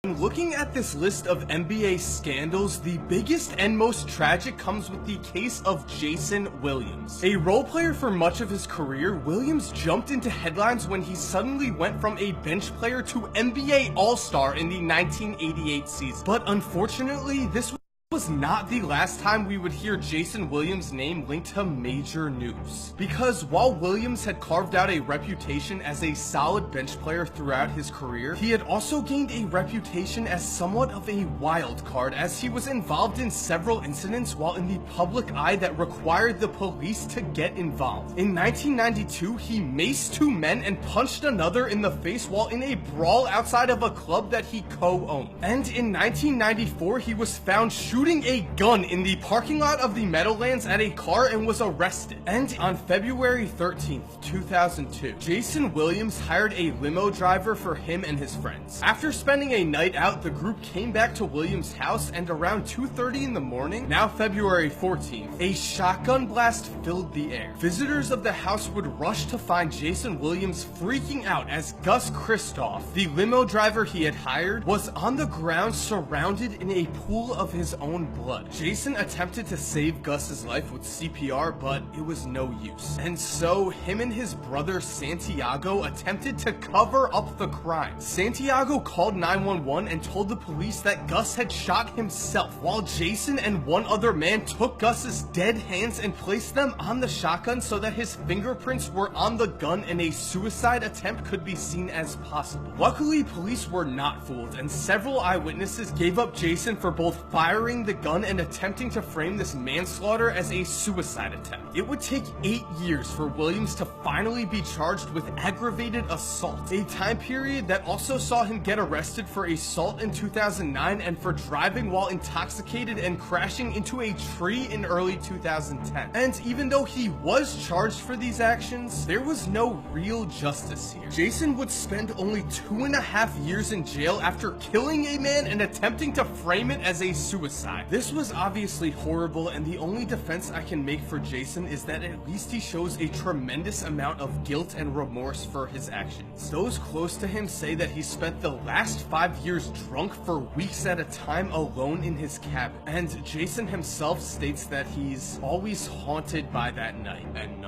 When looking at this list of NBA scandals, the biggest and most tragic comes with the case of Jason Williams. A role player for much of his career, Williams jumped into headlines when he suddenly went from a bench player to NBA All-Star in the 1988 season. But unfortunately, this was not the last time we would hear Jason Williams' name linked to major news. Because while Williams had carved out a reputation as a solid bench player throughout his career, he had also gained a reputation as somewhat of a wild card, as he was involved in several incidents while in the public eye that required the police to get involved. In 1992, he maced two men and punched another in the face while in a brawl outside of a club that he co-owned. And in 1994, he was found shooting a gun in the parking lot of the Meadowlands at a car and was arrested. And on February 13th, 2002, Jason Williams hired a limo driver for him and his friends. After spending a night out, the group came back to Williams' house, and around 2:30 in the morning, now February 14th, a shotgun blast filled the air. Visitors of the house would rush to find Jason Williams freaking out as Gus Kristoff, the limo driver he had hired, was on the ground surrounded in a pool of his own blood. Jason attempted to save Gus's life with CPR, but it was no use. And so him and his brother Santiago attempted to cover up the crime. Santiago called 911 and told the police that Gus had shot himself, while Jason and one other man took Gus's dead hands and placed them on the shotgun so that his fingerprints were on the gun and a suicide attempt could be seen as possible. Luckily, police were not fooled, and several eyewitnesses gave up Jason for both firing the gun and attempting to frame this manslaughter as a suicide attempt. It would take 8 years for Williams to finally be charged with aggravated assault, a time period that also saw him get arrested for assault in 2009 and for driving while intoxicated and crashing into a tree in early 2010. And even though he was charged for these actions, there was no real justice here. Jason would spend only 2.5 years in jail after killing a man and attempting to frame it as a suicide. This was obviously horrible, and the only defense I can make for Jason is that at least he shows a tremendous amount of guilt and remorse for his actions. Those close to him say that he spent the last 5 years drunk for weeks at a time alone in his cabin, and Jason himself states that he's always haunted by that night. And